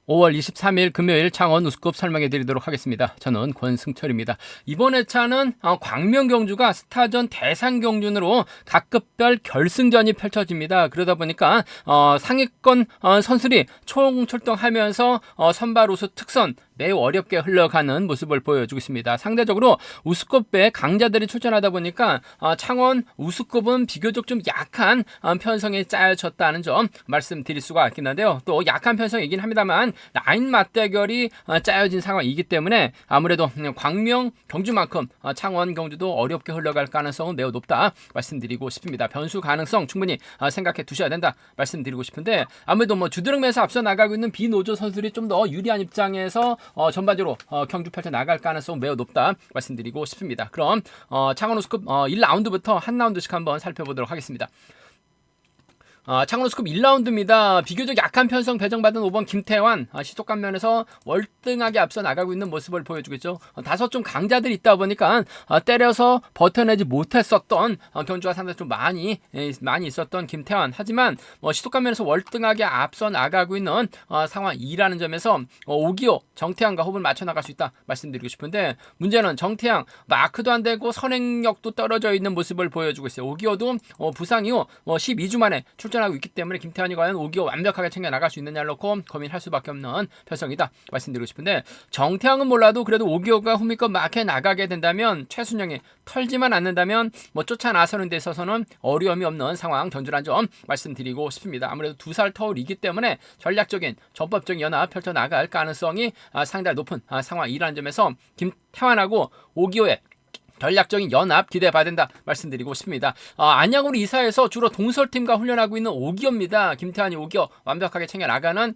5월 23일 금요일 창원 우스컵 설명해 드리도록 하겠습니다. 저는 권승철입니다. 이번 회차는 광명 경주가 스타전 대상 경준으로 각급별 결승전이 펼쳐집니다. 그러다 보니까 상위권 선수들이 총출동하면서 선발 우수 특선 매우 어렵게 흘러가는 모습을 보여주고 있습니다. 상대적으로 우스컵에 강자들이 출전하다 보니까 창원 우스컵은 비교적 좀 약한 편성이 짜여졌다는 점 말씀드릴 수가 있겠는데요. 또 약한 편성이긴 합니다만 라인 맞대결이 짜여진 상황이기 때문에 아무래도 광명 경주만큼 창원 경주도 어렵게 흘러갈 가능성은 매우 높다 말씀드리고 싶습니다. 변수 가능성 충분히 생각해 두셔야 된다 말씀드리고 싶은데, 아무래도 주드릉면에서 앞서 나가고 있는 비노조 선수들이 좀 더 유리한 입장에서 전반적으로 경주 펼쳐 나갈 가능성 매우 높다 말씀드리고 싶습니다. 그럼 창원 우스컵 1라운드부터 한 라운드씩 한번 살펴보도록 하겠습니다. 창원 우스컵 1라운드입니다. 비교적 약한 편성 배정받은 5번 김태환, 시속감 면에서 월등하게 앞서 나가고 있는 모습을 보여주고 있죠. 다소 좀 강자들이 있다 보니까 때려서 버텨내지 못했었던 경주가 상당히 좀 많이 있었던 김태환. 하지만 시속감 면에서 월등하게 앞서 나가고 있는 상황이라는 점에서 오기호, 정태양과 호흡을 맞춰 나갈 수 있다 말씀드리고 싶은데, 문제는 정태양 마크도 안 되고 선행력도 떨어져 있는 모습을 보여주고 있어요. 오기호도 부상 이후 12주 만에 출전하고 있기 때문에 김태환이 과연 오기호 완벽하게 챙겨 나갈 수 있느냐를 놓고 고민할 수밖에 없는 편성이다 말씀드리고 싶은데, 정태양은 몰라도 그래도 오기호가 후미껏 막혀 나가게 된다면, 최순영이 털지만 않는다면 쫓아 나서는 데 있어서는 어려움이 없는 상황 견주란 점 말씀드리고 싶습니다. 아무래도 2살 터울이기 때문에 전략적인 전법적인 연합 펼쳐 나갈 가능성이 상당히 높은 상황이라는 점에서 김태환하고 오기호의 전략적인 연합 기대해봐야 된다 말씀드리고 싶습니다. 안양으로 이사해서 주로 동설팀과 훈련하고 있는 오기호입니다. 김태환이 오기호 완벽하게 챙겨나가는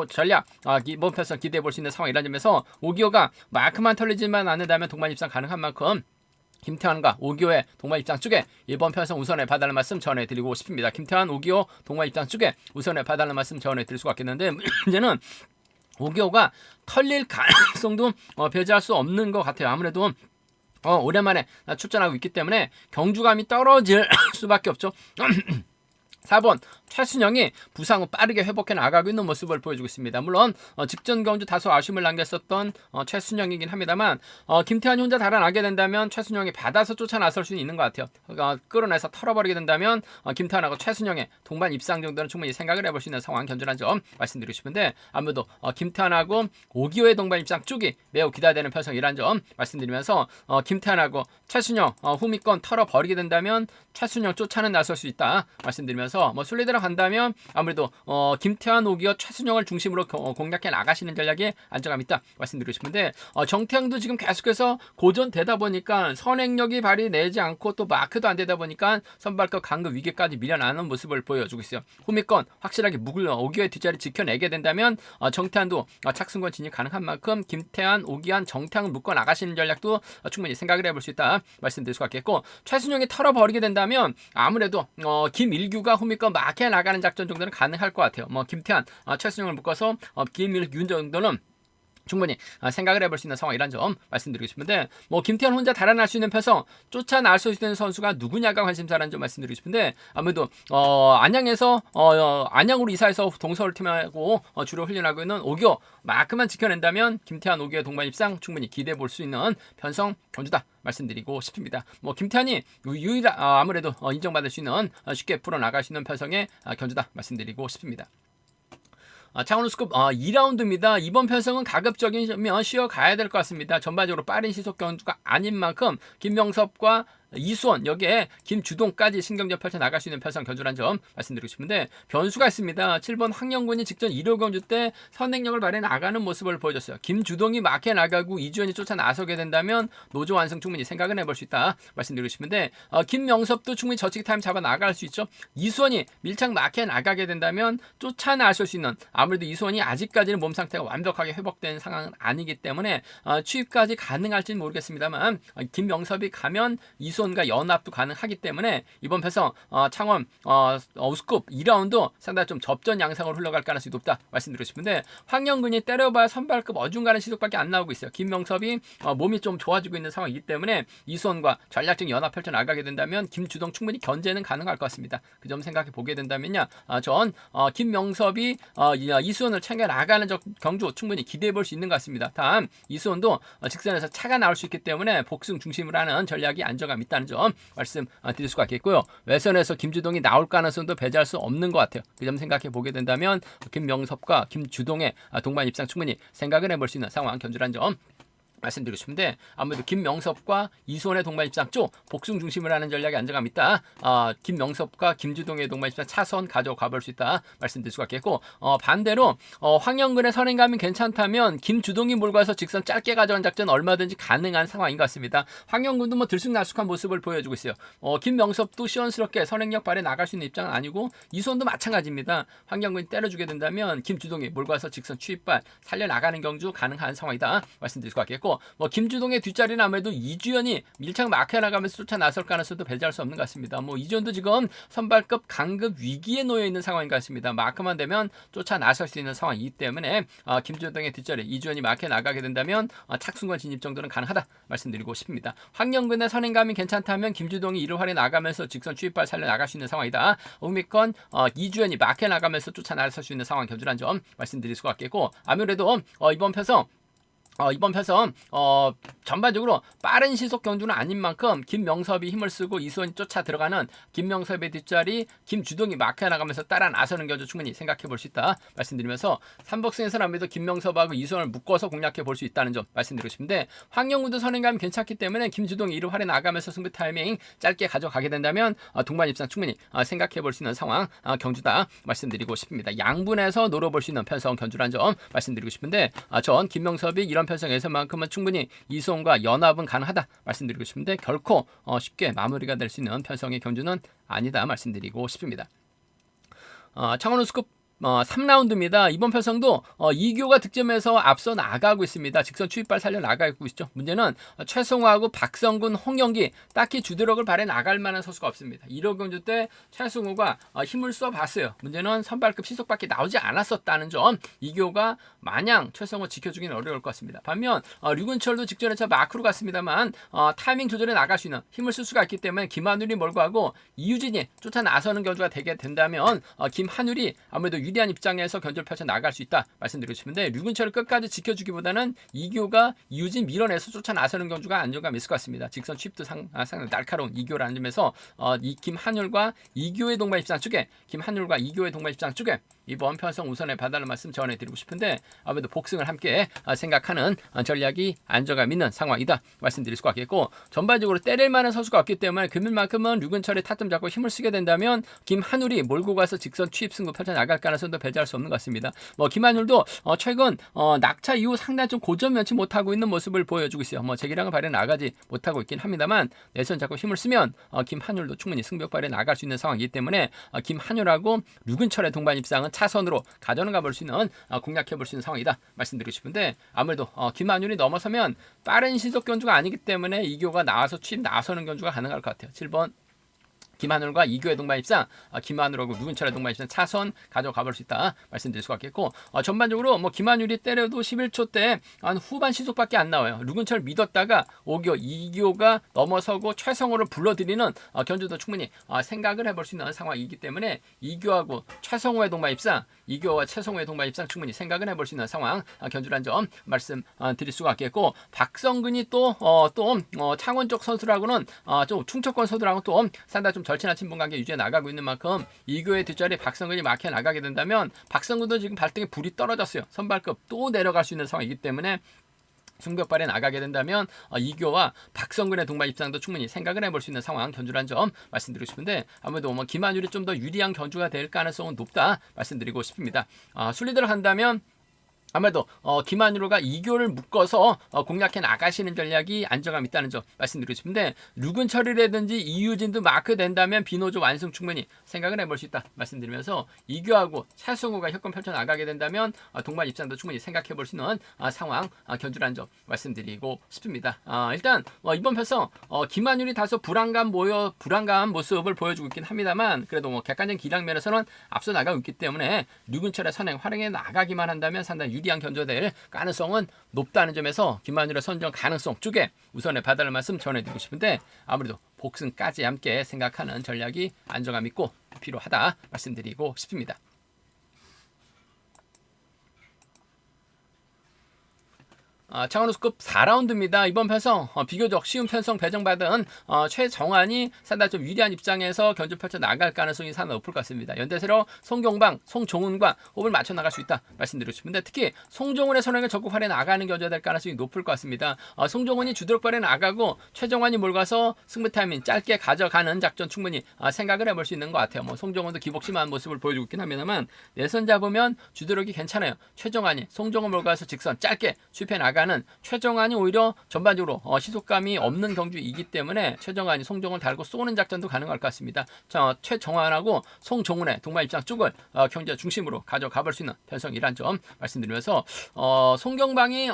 전략 이번 편성 기대해볼 수 있는 상황이라는 점에서 오기호가 마크만 털리지만 않는다면 동반 입상 가능한 만큼 김태환과 오기호의 동반 입장 쪽에 이번 편성 우선에 봐달라는 말씀 전해드리고 싶습니다. 김태환, 오기호 동반 입장 쪽에 우선에 봐달라는 말씀 전해드릴 수가 있겠는데, 문제는 오기호가 털릴 가능성도 배제할 수 없는 것 같아요. 아무래도 오랜만에 출전하고 있기 때문에 경주감이 떨어질 수밖에 없죠. 4번 최순영이 부상 후 빠르게 회복해 나가고 있는 모습을 보여주고 있습니다. 물론 직전 경주 다소 아쉬움을 남겼었던 최순영이긴 합니다만, 김태환이 혼자 달아나게 된다면 최순영이 받아서 쫓아 나설 수는 있는 것 같아요. 끌어내서 털어버리게 된다면 김태환하고 최순영의 동반 입상 정도는 충분히 생각을 해볼 수 있는 상황 견주란 점 말씀드리고 싶은데, 아무래도 김태환하고 오기호의 동반 입상 쪽이 매우 기대되는 편성이란 점 말씀드리면서, 김태환하고 최순영 후미권 털어버리게 된다면 최순영 쫓아는 나설 수 있다 말씀드리면서, 순리대로 간다면 아무래도 김태환, 오기호, 최순영을 중심으로 공략해 나가시는 전략에 안정감 있다 말씀드리고 싶은데, 정태양도 지금 계속해서 고전되다 보니까 선행력이 발휘되지 않고 또 마크도 안 되다 보니까 선발급 강급 위기까지 밀려나는 모습을 보여주고 있어요. 후미권 확실하게 오기호의 뒷자리 지켜내게 된다면 정태환도 착승권 진입 가능한 만큼 김태환, 오기환, 정태양을 묶어 나가시는 전략도 충분히 생각을 해볼 수 있다 말씀드릴 수가 있겠고, 최순영이 털어버리게 된다면 아무래도 김일규가 후미권 막혀 나가는 작전 정도는 가능할 것 같아요. 김태환, 최순영을 묶어서 김일규 정도는 충분히 생각을 해볼 수 있는 상황이란 점 말씀드리고 싶은데, 김태환 혼자 달아날 수 있는 편성 쫓아 나갈 수 있는 선수가 누구냐가 관심사라는 점 말씀드리고 싶은데, 아무래도 안양에서 안양으로 이사해서 동서울팀하고 주로 훈련하고 있는 오기호 마크만 지켜낸다면 김태환, 오기호의 동반 입상 충분히 기대해 볼 수 있는 편성 견주다 말씀드리고 싶습니다. 김태환이 아무래도 인정받을 수 있는 쉽게 풀어나갈 수 있는 편성의 견주다 말씀드리고 싶습니다. 창원 우스컵 2라운드입니다. 이번 편성은 가급적이면 쉬어가야 될 것 같습니다. 전반적으로 빠른 시속 경주가 아닌 만큼 김명섭과 이수원, 여기에 김주동까지 신경전 펼쳐 나갈 수 있는 편성 견주란 점 말씀드리고 싶은데, 변수가 있습니다. 7번 황영군이 직전 1호 경주 때 선행력을 발휘해 나가는 모습을 보여줬어요. 김주동이 막혀 나가고 이주연이 쫓아 나서게 된다면 노조 완성 충분히 생각은 해볼 수 있다 말씀드리고 싶은데, 김명섭도 충분히 저치기 타임 잡아 나갈 수 있죠. 이수원이 밀착 막혀 나가게 된다면 쫓아 나설 수 있는, 아무래도 이수원이 아직까지는 몸 상태가 완벽하게 회복된 상황은 아니기 때문에 취입까지 가능할지는 모르겠습니다만, 김명섭이 가면 이수원 이수원과 연합도 가능하기 때문에 이번 패성 창원 우스컵 2라운드 상당히 좀 접전 양상으로 흘러갈 가능성이 높다 말씀드리고 싶은데 황영근이 때려봐야 선발급 어중간한 시속밖에 안 나오고 있어요. 김명섭이 몸이 좀 좋아지고 있는 상황이기 때문에 이수원과 전략적 연합 펼쳐 나가게 된다면 김주동 충분히 견제는 가능할 것 같습니다. 그 점 생각해 보게 된다면요, 전 김명섭이 이수원을 챙겨 나가는 경주 충분히 기대해 볼 수 있는 것 같습니다. 다음 이수원도 직선에서 차가 나올 수 있기 때문에 복승 중심으로 하는 전략이 안정감 있다는 점 말씀 드릴 수가 있겠고요. 외선에서 김주동이 나올 가능성도 배제할 수 없는 것 같아요. 그 점 생각해 보게 된다면 김명섭과 김주동의 동반 입상 충분히 생각을 해볼 수 있는 상황 견주라는 점 말씀드리고 싶은데, 아무래도 김명섭과 이수원의 동반 입상 쪽 복승 중심을 하는 전략이 안정감 있다. 김명섭과 김주동의 동반 입상 차선 가져가 볼 수 있다 말씀드릴 수가 있겠고, 반대로 황영근의 선행감이 괜찮다면 김주동이 몰고 와서 직선 짧게 가져간 작전 얼마든지 가능한 상황인 것 같습니다. 황영근도 뭐 들쑥날쑥한 모습을 보여주고 있어요. 김명섭도 시원스럽게 선행력 발휘 나갈 수 있는 입장은 아니고, 이수원도 마찬가지입니다. 황영근이 때려주게 된다면 김주동이 몰고 와서 직선 추입발 살려나가는 경주 가능한 상황이다 말씀드릴 수가 있겠고, 김주동의 뒷자리는 아무래도 이주연이 밀착 마크해 나가면서 쫓아 나설 가능성도 배제할 수 없는 것 같습니다. 이주연도 지금 선발급 강급 위기에 놓여 있는 상황인 것 같습니다. 마크만 되면 쫓아 나설 수 있는 상황이기 때문에 김주동의 뒷자리 이주연이 마크해 나가게 된다면 착순권 진입 정도는 가능하다 말씀드리고 싶습니다. 황영근의 선행감이 괜찮다면 김주동이 이를 활에 나가면서 직선 추입발 살려 나갈 수 있는 상황이다. 오미건 이주연이 마크해 나가면서 쫓아 나설 수 있는 상황 견주란 점 말씀드릴 수가 있겠고, 아무래도 이번 패성 전반적으로 빠른 시속 경주는 아닌 만큼 김명섭이 힘을 쓰고 이수원이 쫓아 들어가는 김명섭의 뒷자리 김주동이 마크해 나가면서 따라 나서는 경주 충분히 생각해 볼 수 있다 말씀드리면서, 삼복승에서는 아무래도 김명섭하고 이수원을 묶어서 공략해 볼 수 있다는 점 말씀드리고 싶은데, 황영구도 선행감이 괜찮기 때문에 김주동이 이를 활에 나가면서 승부 타이밍 짧게 가져가게 된다면 동반 입상 충분히 생각해 볼 수 있는 상황 경주다 말씀드리고 싶습니다. 양분에서 노려볼 수 있는 편성 경주라는 점 말씀드리고 싶은데, 전 김명섭이 이런 편성에서만큼은 충분히 이수원과 연합은 가능하다 말씀드리고 싶은데, 결코 쉽게 마무리가 될 수 있는 편성의 경주는 아니다 말씀드리고 싶습니다. 창원 우스컵 3라운드입니다. 이번 편성도 이교가 득점에서 앞서 나가고 있습니다. 직선 추입발 살려 나가고 있죠. 문제는 최승호하고 박성근, 홍영기 딱히 주도력을 발휘 나갈 만한 선수가 없습니다. 1호 경주 때 최승호가 힘을 써봤어요. 문제는 선발급 시속밖에 나오지 않았었다는 점, 이교가 마냥 최승호 지켜주기는 어려울 것 같습니다. 반면 류근철도 직전에 마크로 갔습니다만 타이밍 조절에 나갈 수 있는 힘을 쓸 수가 있기 때문에 김한율이 몰고 하고 이유진이 쫓아 나서는 경주가 되게 된다면 김한율이 아무래도 유리한 입장에서 견제를 펼쳐 나갈 수 있다 말씀드리고 싶은데, 류근철을 끝까지 지켜주기보다는 이교가 이유진 밀어내서 쫓아 나서는 경주가 안정감 있을 것 같습니다. 직선 취입도 상당히 날카로운 이교라는 점에서 이 김한율과 이교의 동반 입장 쪽에 이번 편성 우선의 받아는 말씀 전해드리고 싶은데, 아무래도 복승을 함께 생각하는 전략이 안정감 있는 상황이다 말씀드릴 수가 있겠고, 전반적으로 때릴 만한 선수가 없기 때문에 금일만큼은 류근철이 타점 잡고 힘을 쓰게 된다면 김한율이 몰고 가서 직선 취입 승부 펼쳐 나갈 가능성도 배제할 수 없는 것 같습니다. 김한율도 최근 낙차 이후 상당히 좀 고점 면치 못하고 있는 모습을 보여주고 있어요. 제기량을 발휘 나가지 못하고 있긴 합니다만, 내선 잡고 힘을 쓰면 김한율도 충분히 승벽 발휘 나갈 수 있는 상황이기 때문에 김한율하고 류근철의 동반 입상은 차선으로 가져가 볼 수 있는 공략해 볼 수 있는 상황이다 말씀드리고 싶은데, 아무래도 김한율이 넘어서면 빠른 시속 경주가 아니기 때문에 이교가 나와서 취입 나서는 경주가 가능할 것 같아요. 7번 김한율과 이교의 동반 입상, 김한율하고 류근철의 동반 입상 차선 가져가 볼 수 있다 말씀드릴 수가 있겠고, 전반적으로 김한율이 때려도 11초 때 후반 시속밖에 안 나와요. 류근철 믿었다가 오교, 이교가 넘어서고 최성호를 불러들이는 견주도 충분히 생각을 해볼 수 있는 상황이기 때문에 이교하고 최성호의 동반 입상, 이교와 최성호의 동반 입상 충분히 생각을 해볼 수 있는 상황 견주란 점 말씀 드릴 수가 있겠고, 박성근이 또 창원 쪽 선수라고는 좀 충청권 선수랑은 또 상당히 좀 절친한 친분관계 유지해 나가고 있는 만큼 이교의 뒷자리 박성근이 막혀 나가게 된다면, 박성근도 지금 발등에 불이 떨어졌어요. 선발급 또 내려갈 수 있는 상황이기 때문에 승벽발에 나가게 된다면 이교와 박성근의 동반 입장도 충분히 생각을 해볼 수 있는 상황 견주란 점 말씀드리고 싶은데, 아무래도 김한율이 좀 더 유리한 견주가 될 가능성은 높다 말씀드리고 싶습니다. 순리대로 한다면 아무래도 김한유로가 이교를 묶어서 공략해 나가시는 전략이 안정감 있다는 점 말씀드리고 싶은데 류근철이라든지 이유진도 마크 된다면 비노조 완승 충분히 생각을 해볼 수 있다 말씀드리면서 이교하고 차승우가 협권 펼쳐 나가게 된다면 동반 입장도 충분히 생각해 볼 수 있는 상황 견주라는 점 말씀드리고 싶습니다. 일단 이번 편성 김한율이 다소 불안감 모습을 보여주고 있긴 합니다만 그래도 객관적인 기량 면에서는 앞서 나가고 있기 때문에 류근철의 선행 활용해 나가기만 한다면 상당히 유리한 견조될 가능성은 높다는 점에서 김만율의 선정 가능성 쪽에 우선의 봐달라는 말씀 전해드리고 싶은데 아무래도 복승까지 함께 생각하는 전략이 안정감 있고 필요하다 말씀드리고 싶습니다. 창원우스급 4라운드입니다. 이번 편성 비교적 쉬운 편성 배정받은 최정환이 상당히 좀 유리한 입장에서 견주 펼쳐 나갈 가능성이 상당히 높을 것 같습니다. 연대세로 송경방, 송종훈과 호흡을 맞춰 나갈 수 있다 말씀드리고 싶은데 특히 송종훈의 선행을 적극 활용해 나가는 견주가 될 가능성이 높을 것 같습니다. 송종훈이 주도력 발휘해 나가고 최정환이 몰가서 승부 타이밍 짧게 가져가는 작전 충분히 생각을 해볼 수 있는 것 같아요. 송종훈도 기복심한 모습을 보여주고 있긴 합니다만 내선 잡으면 주도력이 괜찮아요. 최정환이 송종훈 몰가서 직선 짧게 수입해 나가 는 최정환이 오히려 전반적으로 시속감이 없는 경주이기 때문에 최정환이 송종을 달고 쏘는 작전도 가능할 것 같습니다. 최정환하고 송종훈의 동반 입장 쪽을 경제 중심으로 가져가 볼 수 있는 편성이란 점 말씀드리면서 송경방이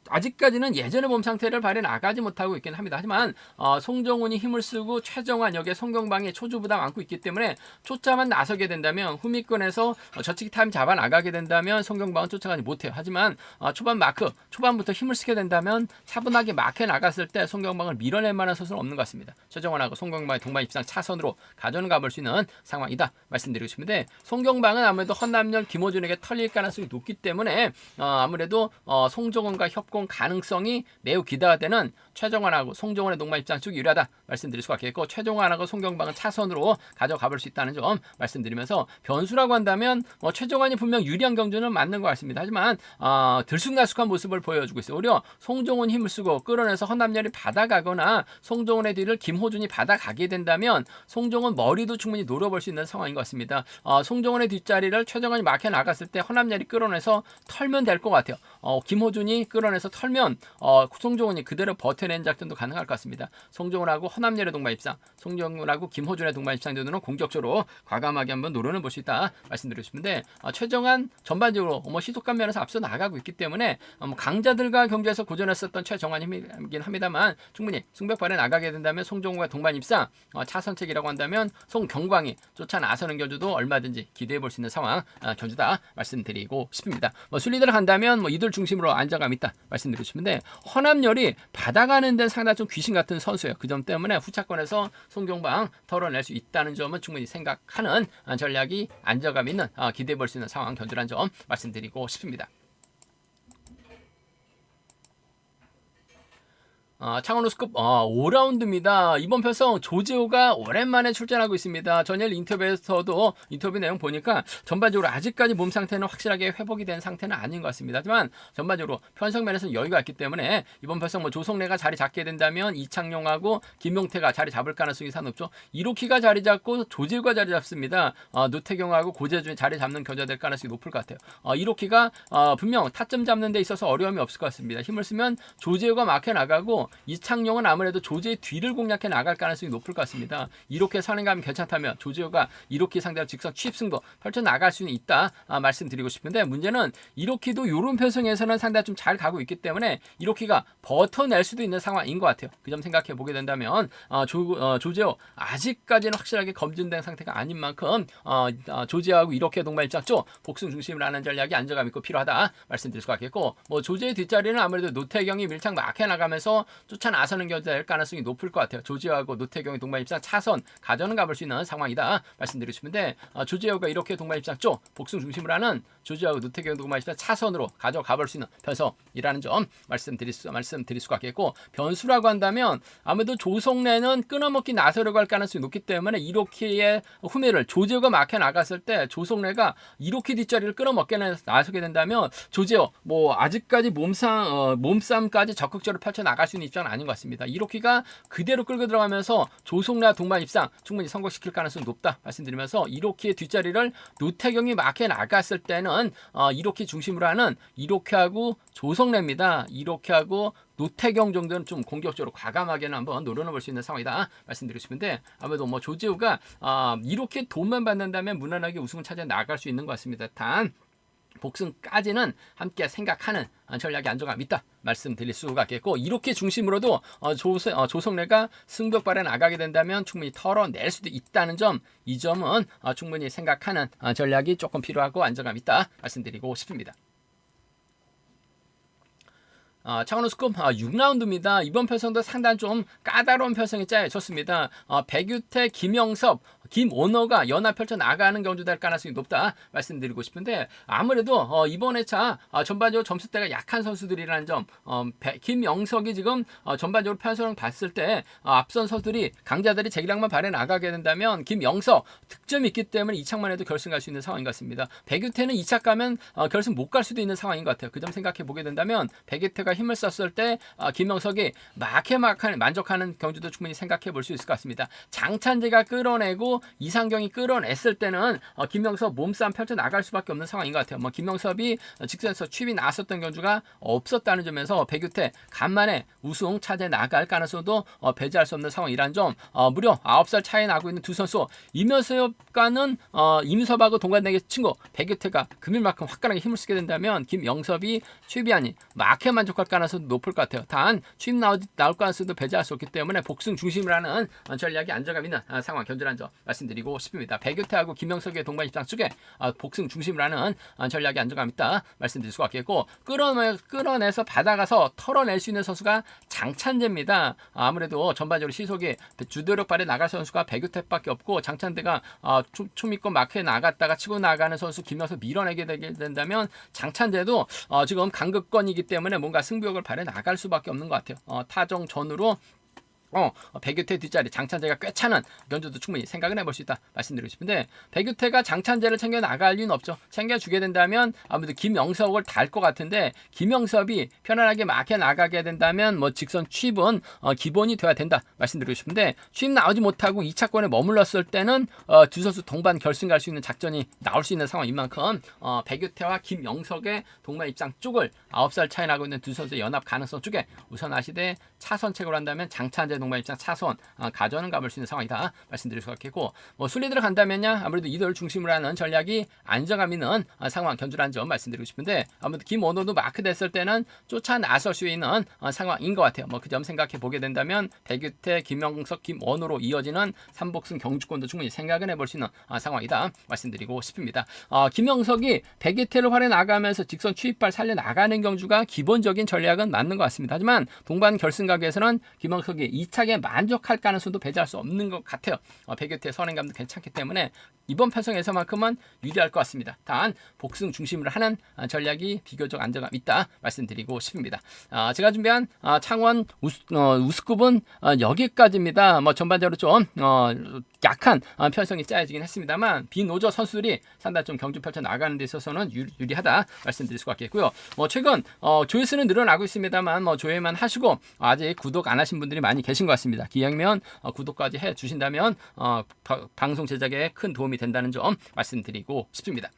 아직까지는 예전의 몸 상태를 발휘해 나가지 못하고 있긴 합니다. 하지만 송정훈이 힘을 쓰고 최정환 역의 송경방의 초주부담 안고 있기 때문에 초짜만 나서게 된다면 후미권에서 저치기 타임 잡아 나가게 된다면 송경방은 쫓아가지 못해요. 하지만 초반부터 힘을 쓰게 된다면 차분하게 마크에 나갔을 때 송경방을 밀어낼 만한 선수는 없는 것 같습니다. 최정환하고 송경방의 동반 입상 차선으로 가져가 볼 수 있는 상황이다 말씀드리고 싶은데 송경방은 아무래도 헌남열 김호준에게 털릴 가능성이 높기 때문에 아무래도 송정훈과 협 가능성이 매우 기대가 되는 최정환하고 송정훈의 동반 입장 쪽이 유리하다 말씀드릴 수가 있겠고 최정환하고 송경방은 차선으로 가져가 볼 수 있다는 점 말씀드리면서 변수라고 한다면 최정환이 분명 유리한 경주는 맞는 것 같습니다. 하지만 들쑥날쑥한 모습을 보여주고 있어요. 오히려 송정훈 힘을 쓰고 끌어내서 헌남열이 받아가거나 송정훈의 뒤를 김호준이 받아가게 된다면 송정훈 머리도 충분히 노려볼 수 있는 상황인 것 같습니다. 송정훈의 뒷자리를 최정환이 막혀 나갔을 때 헌남열이 끌어내서 털면 될 것 같아요. 김호준이 끌어내서 털면 송정훈이 그대로 버텨낸 작전도 가능할 것 같습니다. 송정훈하고 허남열의 동반 입상, 송정훈하고 김호준의 동반 입상 정도는 공격적으로 과감하게 한번 노려는 볼 수 있다 말씀드리고 싶은데 최정환 전반적으로 시속감 면에서 앞서 나가고 있기 때문에 강자들과 경주에서 고전했었던 최정환이긴 합니다만 충분히 승벽 발에 나가게 된다면 송정훈과 동반 입상 차선책이라고 한다면 송경광이 쫓아 나서는 견주도 얼마든지 기대해 볼 수 있는 상황 견주다 말씀드리고 싶습니다. 순리대로 간다면 이들 중심으로 안정감 있다 말씀드리고 싶은데 허남열이 받아가는 데는 상당히 좀 귀신 같은 선수예요. 그 점 때문에 후차권에서 송경방 털어낼 수 있다는 점은 충분히 생각하는 전략이 안정감 있는 기대해 볼 수 있는 상황 견주란 점 말씀드리고 싶습니다. 창원우스급 5라운드입니다. 이번 편성 조재호가 오랜만에 출전하고 있습니다. 전일 인터뷰에서도 인터뷰 내용 보니까 전반적으로 아직까지 몸 상태는 확실하게 회복이 된 상태는 아닌 것 같습니다. 하지만 전반적으로 편성 면에서는 여유가 있기 때문에 이번 편성 조성래가 자리 잡게 된다면 이창용하고 김용태가 자리 잡을 가능성이 상당히 높죠. 이로키가 자리 잡고 조재호가 자리 잡습니다. 노태경하고 고재준이 자리 잡는 견제가 될 가능성이 높을 것 같아요. 이로키가 분명 타점 잡는 데 있어서 어려움이 없을 것 같습니다. 힘을 쓰면 조재호가 막혀 나가고 이창용은 아무래도 조재의 뒤를 공략해 나갈 가능성이 높을 것 같습니다. 이렇게 선행감이 괜찮다면 조재호가 이로키 상대로 직선 취입승부 펼쳐 나갈 수는 있다 말씀드리고 싶은데 문제는 이로키도 이런 편성에서는 상당히 좀 잘 가고 있기 때문에 이로키가 버텨낼 수도 있는 상황인 것 같아요. 그 점 생각해 보게 된다면 조재호 아직까지는 확실하게 검증된 상태가 아닌 만큼 조재호하고 이렇게 동반 입장 쪽 복승 중심으로 하는 전략이 안정감 있고 필요하다 말씀드릴 수가 있겠고 조재의 뒷자리는 아무래도 노태경이 밀착 막혀 나가면서 쫓아 나서는 견제 될 가능성이 높을 것 같아요. 조재호하고 노태경의 동반 입장 차선 가져는 가볼 수 있는 상황이다 말씀드리고 싶은데 조재호가 이렇게 동반 입장 쪽 복승 중심으로 하는 조재호하고 노태경 동반 입장 차선으로 가져가 볼 수 있는 편성이라는 점 말씀드릴 수가 있겠고 변수라고 한다면 아무래도 조성래는 끊어먹기 나서려고 할 가능성이 높기 때문에 이로키의 후미를 조재호가 막혀 나갔을 때 조성래가 이로키 뒷자리를 끊어먹게 나서게 된다면 조재호 아직까지 몸싸움까지 적극적으로 펼쳐 나갈 수 있는 있는 입장은 아닌 것 같습니다. 이로키가 그대로 끌고 들어가면서 조성래와 동반 입상 충분히 성공시킬 가능성이 높다 말씀드리면서 이로키의 뒷자리를 노태경이 막혀 나갔을 때는 이로키 중심으로 하는 이로키하고 조성래입니다. 이로키하고 노태경 정도는 좀 공격적으로 과감하게는 한번 노려볼 수 있는 상황이다 말씀드리고 싶은데 아무래도 뭐 조지우가 이렇게 돈만 받는다면 무난하게 우승을 찾아 나갈 수 있는 것 같습니다. 단 복승까지는 함께 생각하는 전략의 안정감 있다 말씀드릴 수가 있겠고 이렇게 중심으로도 조성래가 승벽발에 나가게 된다면 충분히 털어낼 수도 있다는 점 이 점은 충분히 생각하는 전략이 조금 필요하고 안정감 있다 말씀드리고 싶습니다. 창원 우스컵 6라운드입니다. 이번 편성도 상당히 좀 까다로운 편성이 짜여졌습니다. 백유태, 김영섭, 김오너가 연합 펼쳐 나가는 경주 될 가능성이 높다 말씀드리고 싶은데 아무래도 이번 회차 전반적으로 점수대가 약한 선수들이라는 점 김영석이 지금 전반적으로 편성을 봤을 때 앞선 선수들이 강자들이 재기량만 발에 나가게 된다면 김영석 득점이 있기 때문에 2차만 해도 결승 갈 수 있는 상황인 것 같습니다. 백유태는 2차 가면 결승 못 갈 수도 있는 상황인 것 같아요. 그 점 생각해 보게 된다면 백유태가 힘을 썼을 때 김영석이 만족하는 경주도 충분히 생각해 볼 수 있을 것 같습니다. 장찬재가 끌어내고 이상경이 끌어냈을 때는 김영섭 몸싸움 펼쳐 나갈 수밖에 없는 상황인 것 같아요. 김영섭이 직선에서 취입이 나왔었던 경주가 없었다는 점에서 백유태 간만에 우승 차지해 나갈 가능성도 배제할 수 없는 상황이라는 점 무려 9살 차이 나고 있는 두 선수 임효섭과는 임섭하고 동갑내기 친구 백유태가 금일만큼 화끈하게 힘을 쓰게 된다면 김영섭이 취입이 아닌 막해 만족할 가능성도 높을 것 같아요. 단 취입 나올 가능성도 배제할 수 없기 때문에 복승 중심으로 하는 전략이 안정감 있는 상황 견주라는 점 말씀드리고 싶습니다. 백유태하고 김영석의 동반 입장 쪽에 복승 중심으로 하는 전략이 안정감 있다 말씀드릴 수가 있겠고 끌어내서 받아가서 털어낼 수 있는 선수가 장찬재입니다. 아무래도 전반적으로 시속이 주도력 발에 나갈 선수가 백유태밖에 없고 장찬재가 춤 있고 막해 나갔다가 치고 나가는 선수 김영석 밀어내게 된다면 장찬재도 지금 강극권이기 때문에 뭔가 승부욕을 발에 나갈 수밖에 없는 것 같아요. 타정전으로 백유태 뒷자리 장찬재가 꽤 차는 견주도 충분히 생각을 해볼 수 있다 말씀드리고 싶은데 백유태가 장찬재를 챙겨 나갈 리는 없죠. 챙겨주게 된다면 아무래도 김영섭을 달 것 같은데 김영섭이 편안하게 막혀 나가게 된다면 직선 취입은 기본이 돼야 된다 말씀드리고 싶은데 취입 나오지 못하고 2차권에 머물렀을 때는 두 선수 동반 결승 갈 수 있는 작전이 나올 수 있는 상황인 만큼 백유태와 김영석의 동반 입장 쪽을 9살 차이 나고 있는 두 선수의 연합 가능성 쪽에 우선하시되 차선책으로 한다면 장찬재 동반 입장 차선 가져는 가볼 수 있는 상황이다 말씀드릴 수가 있겠고 순리대로 간다면요 아무래도 이들 중심으로 하는 전략이 안정감 있는 상황 견주라는 점 말씀드리고 싶은데 아무래도 김원호도 마크 됐을 때는 쫓아 나설 수 있는 상황인 것 같아요. 그 점 생각해 보게 된다면 백유태, 김영석, 김원호로 이어지는 3복승 경주권도 충분히 생각을 해볼 수 있는 상황이다 말씀드리고 싶습니다. 김영석이 백유태를 활에 나가면서 직선 취입발 살려 나가는 경주가 기본적인 전략은 맞는 것 같습니다. 하지만 동반 결승 가기에서는 김영석이 2차에 만족할 가능성도 배제할 수 없는 것 같아요. 백유태의 선행감도 괜찮기 때문에 이번 편성에서만큼은 유리할 것 같습니다. 단 복승 중심으로 하는 전략이 비교적 안정감 있다 말씀드리고 싶습니다. 제가 준비한 창원 우스컵은 여기까지입니다. 전반적으로 좀 약한 편성이 짜여지긴 했습니다만 비노조 선수들이 상당히 좀 경주 펼쳐 나가는 데 있어서는 유리하다 말씀드릴 수가 있겠고요. 최근 조회수는 늘어나고 있습니다만 조회만 하시고 아직 구독 안 하신 분들이 많이 계신 것 같습니다. 기왕이면 구독까지 해 주신다면 방송 제작에 큰 도움이 된다는 점 말씀드리고 싶습니다.